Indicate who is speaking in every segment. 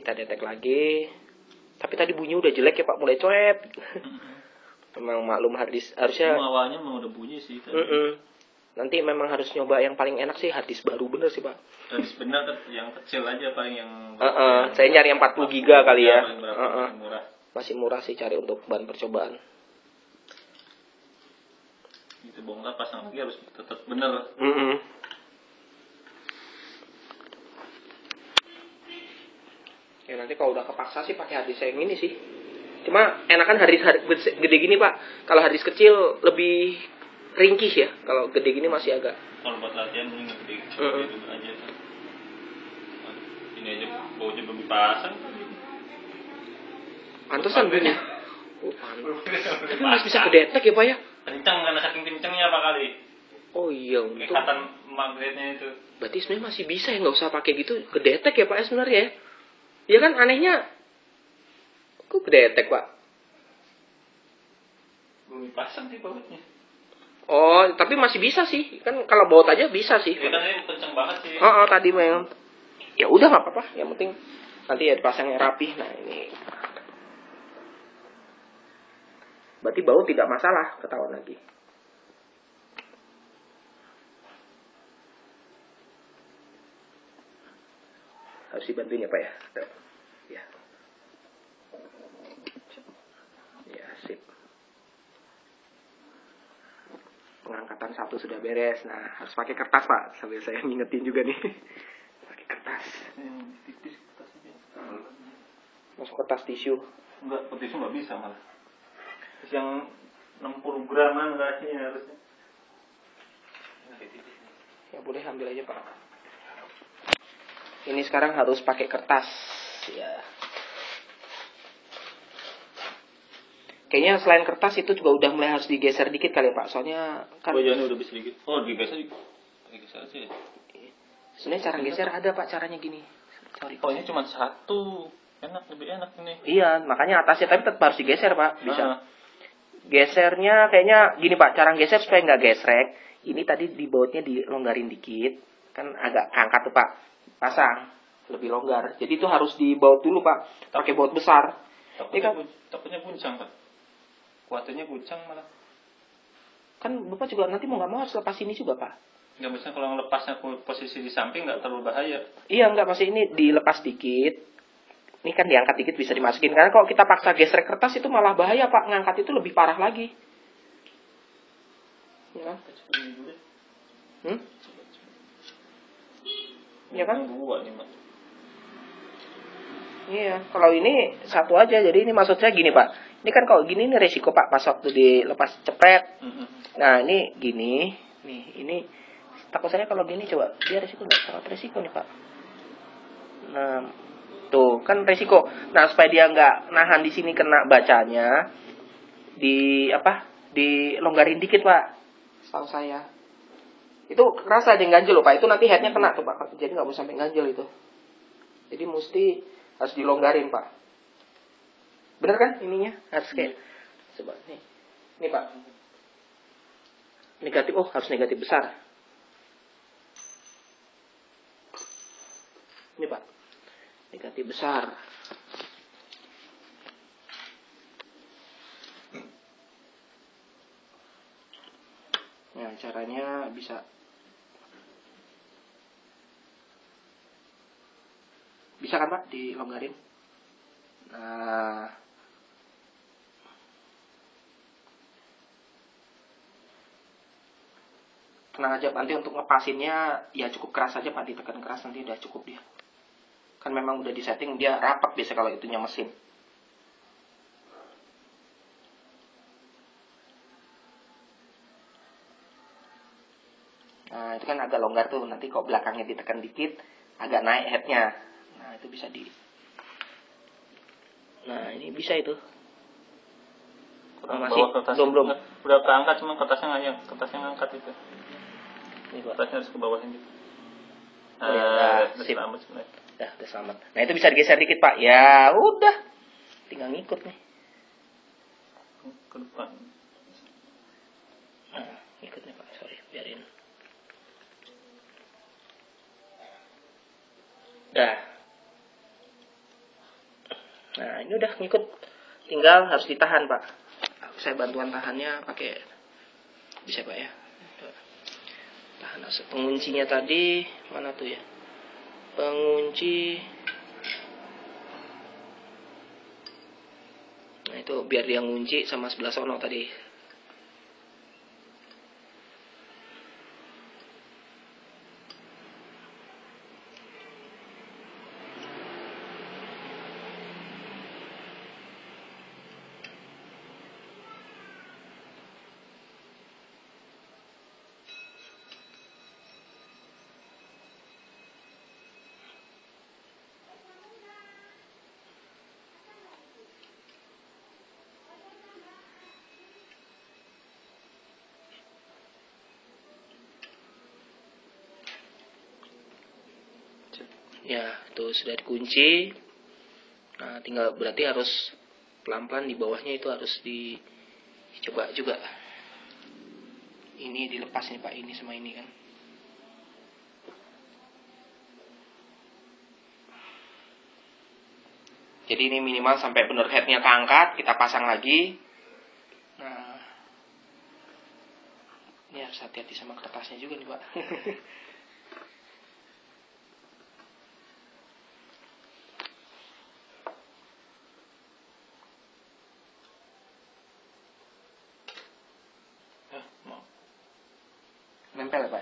Speaker 1: kita detek lagi. Tapi tadi bunyi udah jelek ya Pak, mulai coet. Memang maklum harddisk harusnya.
Speaker 2: Awalnya memang udah bunyi sih.
Speaker 1: Nanti memang harus nyoba yang paling enak sih harddisk baru bener sih Pak.
Speaker 2: Harddisk bener yang kecil aja paling yang.
Speaker 1: Saya nyari yang 40 giga kali ya.
Speaker 2: Murah.
Speaker 1: Masih murah sih cari untuk bahan percobaan.
Speaker 2: Itu bongkar pasang lagi harus tetap bener.
Speaker 1: Ya nanti kalau udah kepaksa sih pakai harddisk yang ini sih. Cuma enakan harddisk gede gini Pak. Kalau harddisk kecil lebih ringkih ya. Kalau gede gini masih agak.
Speaker 2: Kalau buat latihan mending gede aja. Ini aja baunya belum dipasang.
Speaker 1: Pantesan bunyi. Tapi masih bisa kedetek ya Pak ya?
Speaker 2: Kencang karena saking kencangnya apa kali?
Speaker 1: Oh iya untuk.
Speaker 2: Ikatan magnetnya itu.
Speaker 1: Berarti sebenarnya masih bisa ya, nggak usah pakai gitu kedetek ya Pak ya sebenarnya ya? Ya kan anehnya. Kok kedetek Pak?
Speaker 2: Belum dipasang sih bautnya.
Speaker 1: Oh, tapi masih bisa sih. Kan kalau baut aja bisa sih.
Speaker 2: Ya kan ini kencang banget sih.
Speaker 1: Tadi memang. Ya udah nggak apa-apa. Yang penting nanti ya dipasangnya rapi. Nah ini. Berarti baut tidak masalah, ketahuan lagi. Harus dibantuin ya Pak ya. Ya. Ya, sip. Pengangkatan satu sudah beres. Nah, harus pakai kertas Pak. Sambil saya ngingetin juga nih. Pakai kertas.
Speaker 2: Tipis kertasnya.
Speaker 1: Masuk kertas tisu.
Speaker 2: Enggak, tisu nggak bisa malah. Terus yang 60 graman rasanya harusnya.
Speaker 1: Ya boleh ambil aja Pak. Ini sekarang harus pakai kertas. Ya. Kayaknya selain kertas itu juga udah mulai harus digeser dikit kali ya Pak. Soalnya kan.
Speaker 2: Oh iya ini udah bisa dikit. Oh digeser dikit. Digeser aja.
Speaker 1: Sebenarnya cara geser ada Pak, caranya gini. Sorry.
Speaker 2: Oh ini cuma satu. Enak, lebih enak ini.
Speaker 1: Iya, makanya atasnya tapi tetap harus digeser Pak. Bisa. Gesernya kayaknya gini Pak, cara geser supaya nggak gesrek. Ini tadi di bautnya dilonggarin dikit. Kan agak angkat tuh Pak. Pasang. Lebih longgar. Jadi itu harus dibaut dulu Pak. Pakai baut besar.
Speaker 2: Takutnya guncang Pak. Kuatannya guncang malah.
Speaker 1: Kan Bapak juga nanti mau nggak mau harus lepas ini juga Pak.
Speaker 2: Nggak bisa kalau ngelepasnya posisi di samping nggak terlalu bahaya.
Speaker 1: Iya nggak, masih ini dilepas dikit. Ini kan diangkat dikit bisa dimasukin. Karena kalau kita paksa gesrek kertas itu malah bahaya Pak. Ngangkat itu lebih parah lagi. Ya kan? Ya kan? Iya. Kalau ini satu aja. Jadi ini maksud saya gini Pak. Ini kan kalau gini ini resiko Pak. Pas waktu dilepas cepret. Nah ini gini. Nih ini. Takut saya kalau gini coba. Dia resiko nggak? Sangat resiko nih Pak. Nah. Tuh kan resiko. Nah supaya dia nggak nahan di sini kena bacanya, dilonggarin dikit Pak. Setahu saya. Itu kerasa ada yang ganjel loh Pak. Itu nanti headnya kena tuh Pak. Jadi nggak boleh sampai ganjel itu. Jadi mesti harus dilonggarin Pak. Bener kan ininya? Harus kayak. Coba nih. Ini Pak. Negatif. Oh harus negatif besar. Ini Pak. Negatif besar. Nah, caranya bisa kan Pak dilonggarin. Nah, tenang aja nanti untuk ngepasinnya ya cukup keras aja Pak, ditekan keras nanti udah cukup dia. Kan memang udah disetting dia rapat biasa kalau itunya mesin. Nah itu kan agak longgar tuh. Nanti kok belakangnya ditekan dikit agak naik headnya. Nah itu bisa di. Nah ini bisa itu. Masih belum.
Speaker 2: Udah keangkat cuma kertasnya ngangkat itu. Ini kertasnya harus ke bawah ini.
Speaker 1: Udah selamat. Nah itu bisa digeser dikit Pak. Ya udah, tinggal ngikut nih.
Speaker 2: Ke depan.
Speaker 1: Nah, ikut nih Pak. Sorry, biarin. Dah. Nah, ini udah ngikut. Tinggal harus ditahan, Pak. Saya bantuan tahannya pakai bisa, Pak ya. Tahan penguncinya tadi mana tuh ya? Pengunci. Nah, itu biar dia ngunci sama sebelah sono tadi. Ya, tuh sudah dikunci. Nah, tinggal berarti harus pelan-pelan di bawahnya itu harus dicoba juga. Ini dilepas nih Pak, ini sama ini kan. Jadi ini minimal sampai benar headnya keangkat, kita pasang lagi. Nah, ini harus hati-hati sama kertasnya juga nih Pak. Nempel ya Pak?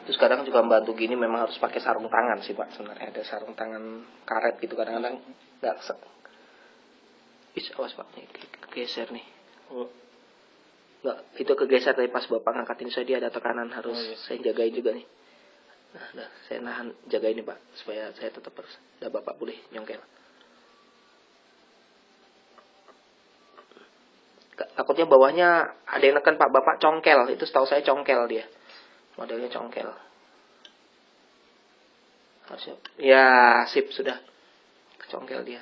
Speaker 1: Terus kadang juga membantu gini memang harus pakai sarung tangan sih Pak. Sebenarnya ada sarung tangan karet gitu kadang-kadang nggak awas Pak, nih kegeser nih. Nggak, itu kegeser tapi pas Bapak ngangkatin saya dia ada tekanan harus saya jagain juga nih. Nah, saya nahan jaga ini Pak supaya saya tetap harus. Udah Bapak boleh nyongkel. Takutnya bawahnya ada yang neken Pak, Bapak congkel. Itu setahu saya congkel dia. Modelnya congkel. Harusnya. Ya, sip sudah. Congkel dia.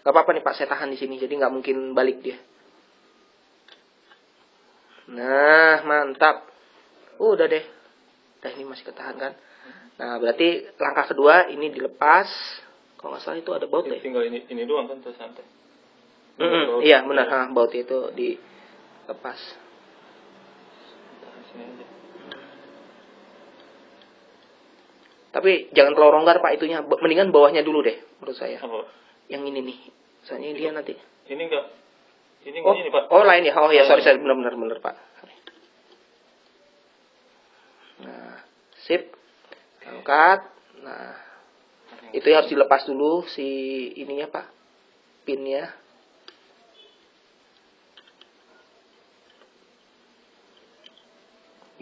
Speaker 1: Gak apa-apa nih Pak, saya tahan di sini jadi nggak mungkin balik dia. Nah, mantap. Udah deh. Udah ini masih ketahan kan. Nah, berarti langkah kedua ini dilepas. Kalau nggak salah itu ada baut ya.
Speaker 2: Tinggal ini doang kan terus santai.
Speaker 1: Iya benar, baut itu dilepas. Tapi jangan terlalu longgar Pak itunya. Mendingan bawahnya dulu deh menurut saya.
Speaker 2: Apa?
Speaker 1: Yang ini nih. Soalnya dia nanti.
Speaker 2: Ini enggak ini Pak.
Speaker 1: Oh lain ya. Oh ya sorry benar Pak. Nah, sip. Angkat. Nah, itu harus dilepas dulu si ininya Pak. Pinnya.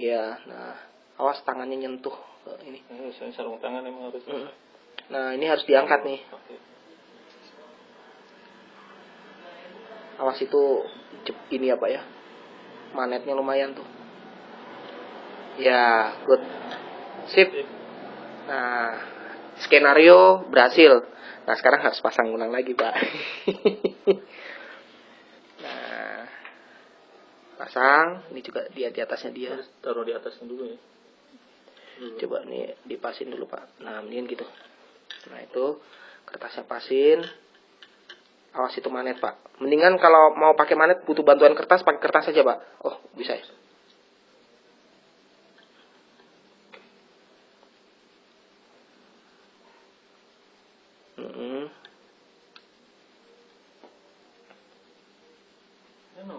Speaker 1: Ya, nah, awas tangannya nyentuh ke ini.
Speaker 2: Sarung tangan emang harus.
Speaker 1: Nah, ini harus diangkat nih. Awas itu ini ya Pak ya. Manetnya lumayan tuh. Ya, good. Sip. Nah, skenario berhasil. Nah, sekarang harus pasang ulang lagi Pak. Nah, pasang. Ini juga di atasnya dia.
Speaker 2: Harus taruh di atasnya dulu ya.
Speaker 1: Coba nih dipasin dulu Pak. Nah, mendingan gitu. Nah, itu kertasnya pasin. Awas itu manet Pak. Mendingan kalau mau pakai manet butuh bantuan kertas, pakai kertas aja Pak. Oh, bisa ya.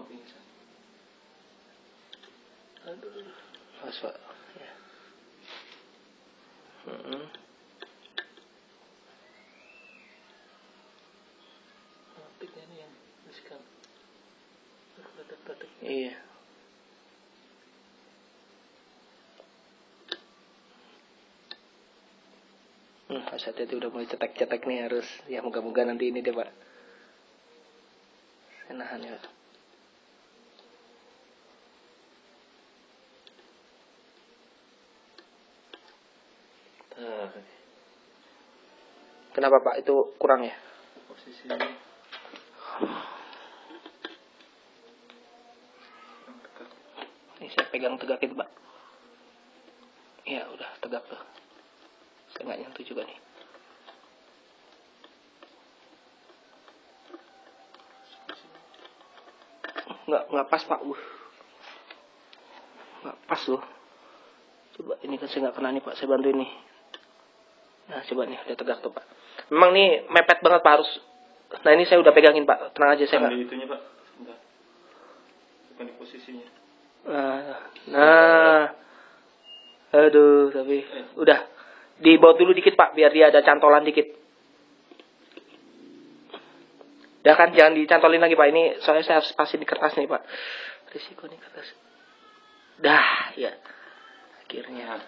Speaker 2: Bisa.
Speaker 1: Aduh, awas Pak. Ya.
Speaker 2: Ini yang riskan.
Speaker 1: Iya. Hati-hati udah mulai cetek-cetek nih harus. Ya moga-moga nanti ini deh Pak. Saya nahan ya. Kenapa Pak? Itu kurang ya?
Speaker 2: Posisinya.
Speaker 1: Ini saya pegang tegak itu Pak. Ya udah tegak tuh. Saya nggak nyentuh juga nih. Nggak pas Pak. Nggak pas loh. Coba ini kan saya nggak kena nih Pak. Saya bantuin nih. Nah coba nih udah tegak tuh Pak. Memang nih mepet banget Pak harus. Nah ini saya udah pegangin Pak. Tenang aja saya nggak.
Speaker 2: Ambil itunya Pak. Sebentar. Bukan di posisinya.
Speaker 1: Nah. Aduh tapi udah. Dibaut dulu dikit Pak. Biar dia ada cantolan dikit. Udah kan jangan dicantolin lagi Pak. Ini soalnya saya harus pasin di kertas nih Pak. Risiko nih kertas. Dah ya. Akhirnya.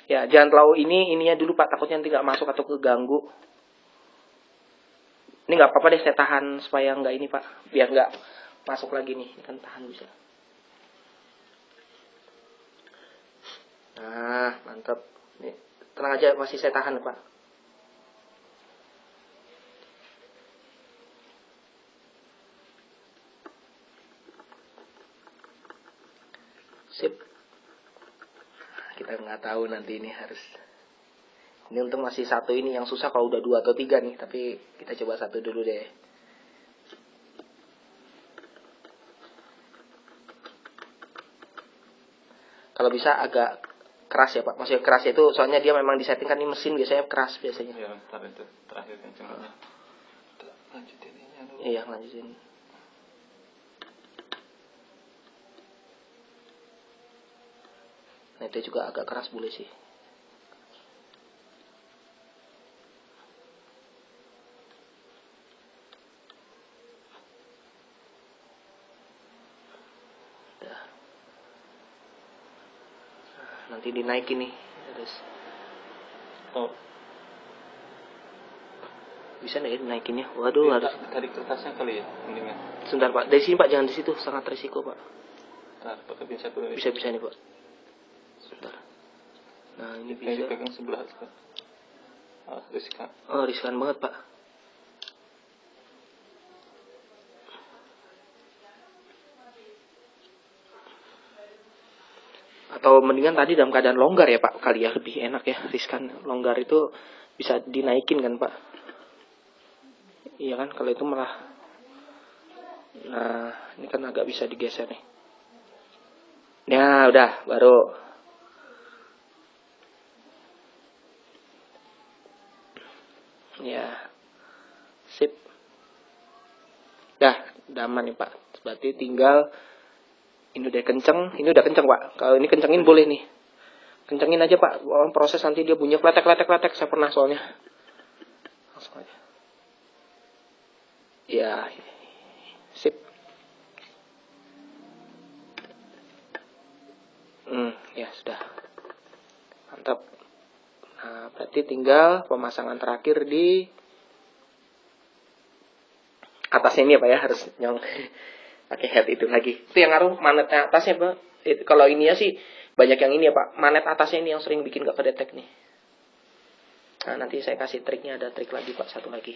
Speaker 1: Ya jangan terlalu ininya dulu Pak. Takutnya nanti gak masuk atau keganggu. Ini gak apa-apa deh saya tahan supaya gak ini Pak. Biar gak masuk lagi nih. Ini kan tahan bisa. Nah mantap. Nih, tenang aja masih saya tahan Pak. Sip. Kita nggak tahu nanti ini harus. Ini untuk masih satu ini yang susah kalau udah 2 atau 3 nih. Tapi kita coba satu dulu deh. Kalau bisa agak keras ya Pak. Maksudnya keras itu soalnya dia memang disettingkan di mesin biasanya keras biasanya.
Speaker 2: Ya, ntar itu terakhir kencengnya. Lanjutin ini dulu.
Speaker 1: Iya, lanjutin. Nah itu juga agak keras boleh sih. Udah. Nah, nanti dinaikin nih. Terus.
Speaker 2: Oh.
Speaker 1: Bisa nggak ya dinaikinnya? Waduh harus.
Speaker 2: Tadi kertasnya kali ya, mendingan.
Speaker 1: Sebentar Pak, dari sini Pak, jangan di situ, sangat risiko Pak.
Speaker 2: Nah, pakai pinset dulu.
Speaker 1: Bisa nih Pak. Sebentar. Nah ini bisa.
Speaker 2: Pegang sebelah Pak. Riskan.
Speaker 1: Oh riskan banget Pak. Atau mendingan tadi dalam keadaan longgar ya Pak, kali ya lebih enak ya. Riskan longgar itu bisa dinaikin kan Pak. Iya kan, kalau itu malah. Nah ini kan agak bisa digeser nih. Nah udah baru. Ya, sip. Dah, udah aman nih Pak. Berarti tinggal ini udah kenceng, Pak. Kalau ini kencengin boleh nih. Kencengin aja Pak. Proses nanti dia bunyi kletek. Saya pernah soalnya. Langsung aja. Ya, sip. Ya sudah. Mantap. Nah, berarti tinggal pemasangan terakhir di atasnya ini ya Pak ya, harus yang pakai head itu lagi. Itu yang ngaruh manetnya atasnya Pak. Kalau ini ya sih banyak yang ini ya Pak. Manet atasnya ini yang sering bikin gak kedetek nih. Nah nanti saya kasih triknya, ada trik lagi Pak, satu lagi.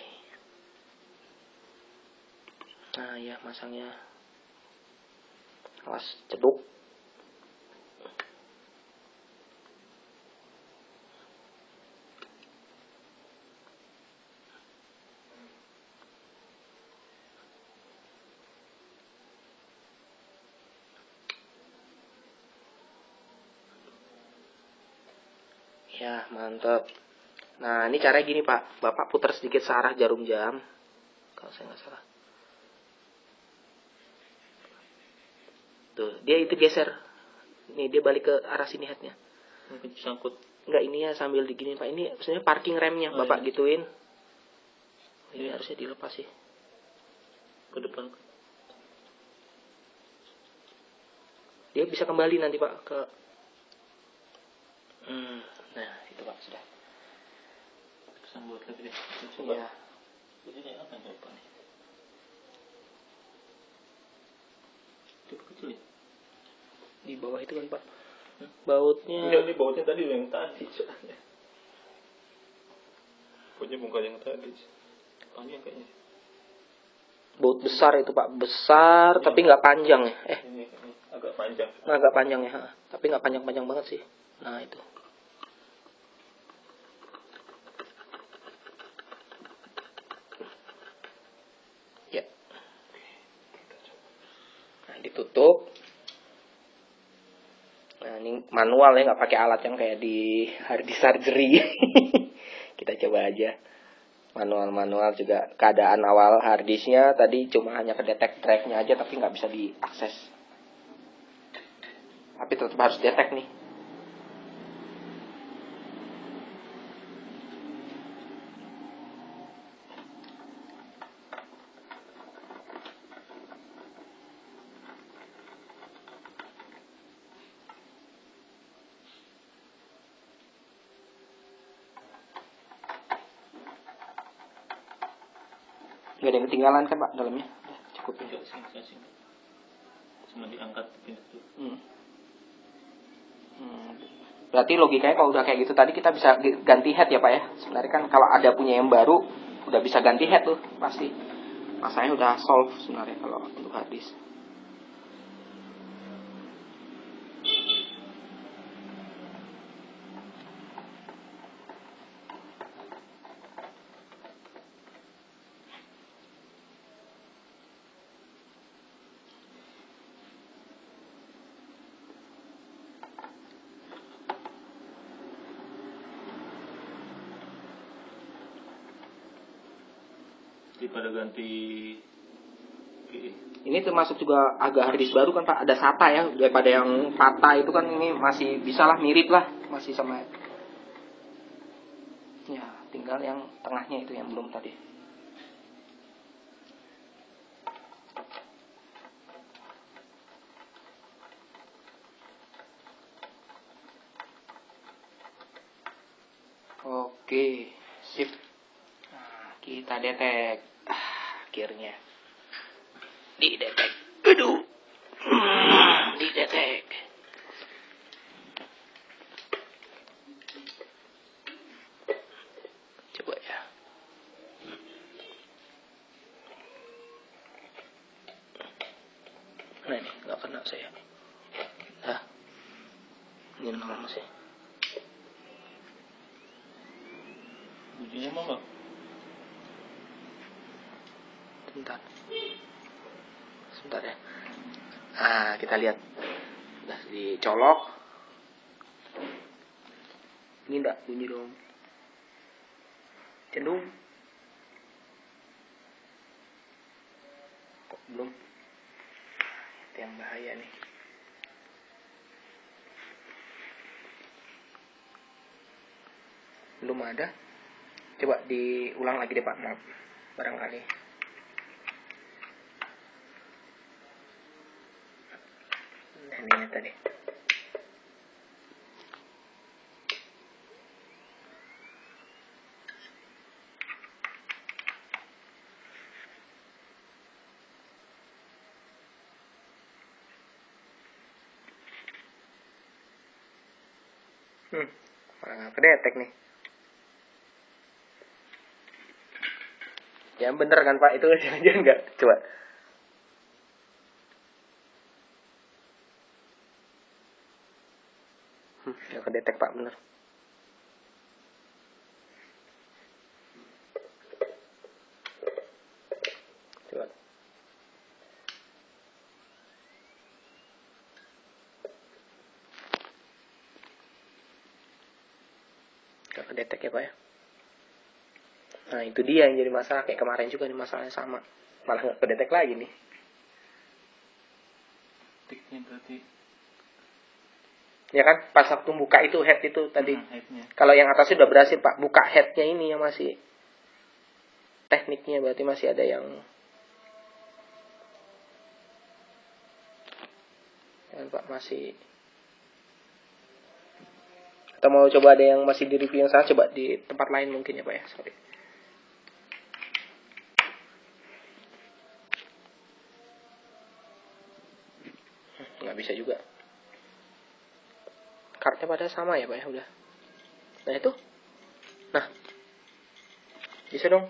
Speaker 1: Nah ya masangnya. Awas ceduk. Ya mantap. Nah ini caranya gini Pak. Bapak putar sedikit searah jarum jam. Kalau saya nggak salah. Tuh dia itu geser. Nih dia balik ke arah sini headnya.
Speaker 2: Mungkin sangkut.
Speaker 1: Enggak, ini ya sambil digini Pak. Ini sebenarnya parking remnya. Bapak iya. Gituin. Ini harusnya dilepas sih.
Speaker 2: Ke depan.
Speaker 1: Dia bisa kembali nanti Pak ke. Nah itu Pak sudah.
Speaker 2: Sambut lagi deh.
Speaker 1: Iya.
Speaker 2: Ini apa yang lupa nih? Itu kecil ya?
Speaker 1: Di bawah itu kan Pak. Bautnya.
Speaker 2: Enggak, ini bautnya tadi yang tadi soalnya. Bautnya bukan yang tadi. Panjang kayaknya.
Speaker 1: Baut besar itu Pak, besar tapi nggak panjang ya.
Speaker 2: Ini agak panjang.
Speaker 1: Agak panjang ya, tapi nggak panjang-panjang banget sih. Nah itu. Ya. Nah ditutup. Nah ini manual ya, nggak pakai alat yang kayak di hard disk surgery. Kita coba aja. Manual juga keadaan awal harddisknya tadi cuma hanya kedetek drive-nya aja tapi nggak bisa diakses. Tapi tetap harus detek nih. Gak ada yang ketinggalan kan Pak dalamnya? Udah, cukup ya.
Speaker 2: Cuma diangkat pintu.
Speaker 1: Berarti logikanya kalau udah kayak gitu tadi kita bisa ganti head ya Pak ya. Sebenarnya kan kalau ada punya yang baru udah bisa ganti head tuh pasti. Masalahnya udah solve sebenarnya kalau untuk hard disk.
Speaker 2: Daripada ganti
Speaker 1: ini termasuk juga agak hard disk baru kan Pak, ada SATA ya, daripada yang patah itu kan ini masih bisa lah, mirip lah, masih sama. Ya, tinggal yang tengahnya itu yang belum tadi. Oke, sip. Nah, kita detek. Akhirnya didetek. Aduh. Didetek. Coba ya. Nah ini nggak kena saya. Nah, ini normal sih.
Speaker 2: bunyinya mama.
Speaker 1: Sebentar ya. Nah, kita lihat. Udah dicolok. Ini enggak bunyi dong. Cendung. Kok belum? Itu yang bahaya nih. Belum ada. Coba diulang lagi deh Pak, maaf. Barangkali. Nah, ini tadi. Malah nggak kedetek nih. Ya bener kan Pak, itu jangan-jangan nggak. Coba. Nggak kedetek Pak, bener. Coba. Nggak kedetek ya Pak ya. Nah itu dia yang jadi masalah, kayak kemarin juga nih masalahnya sama, malah nggak kedetek lagi nih.
Speaker 2: Tiknya berarti.
Speaker 1: Ya kan, pas waktu buka itu head itu tadi.
Speaker 2: Headnya.
Speaker 1: Kalau yang atasnya udah berhasil Pak, buka headnya ini yang masih tekniknya berarti masih ada yang. Ya Pak masih. Atau mau coba ada yang masih di review yang salah, coba di tempat lain mungkin ya Pak ya, sorry. Nggak bisa juga. kartnya pada sama ya Pak ya, udah. Nah itu. Nah. Bisa dong.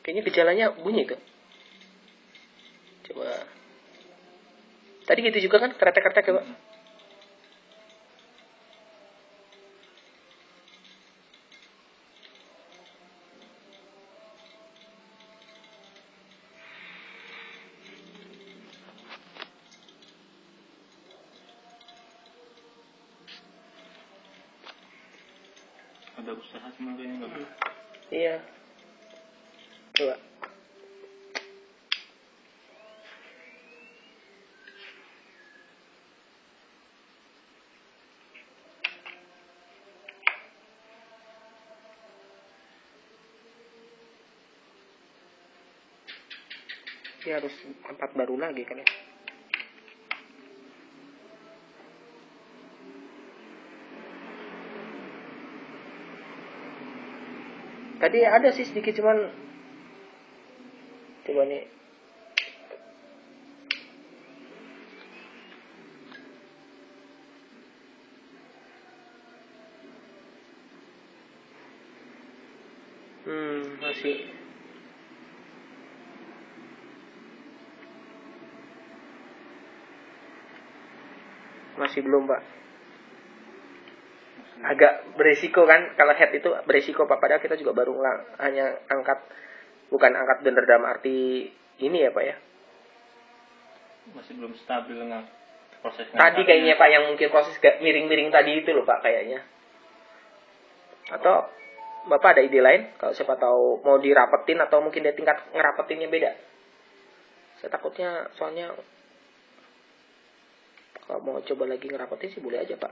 Speaker 1: Kayaknya gejalanya bunyi itu. Coba. Tadi gitu juga kan, kretek-kretek ya Pak?
Speaker 2: Ada usaha cuma kayaknya nggak bisa.
Speaker 1: Iya. Coba. Dia harus tempat baru lagi kan ya. Tadi ada sih sedikit cuman coba nih. Masih belum Pak. Agak beresiko kan, kalau head itu beresiko Pak, padahal kita juga baru hanya angkat, bukan angkat bener dalam arti ini ya Pak ya.
Speaker 2: Masih belum stabil nggak prosesnya.
Speaker 1: Tadi kayaknya Pak yang mungkin proses miring-miring tadi itu loh Pak kayaknya. Atau Bapak ada ide lain? Kalau siapa tahu mau dirapetin atau mungkin dia tingkat ngerapetinnya beda. Saya takutnya soalnya kalau mau coba lagi ngerapetin sih boleh aja Pak.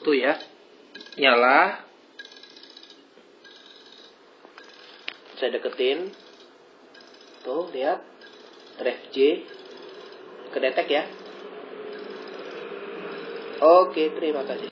Speaker 1: Tuh ya, nyala. Saya deketin. Tuh lihat, drive J kedetek ya. Oke, terima kasih.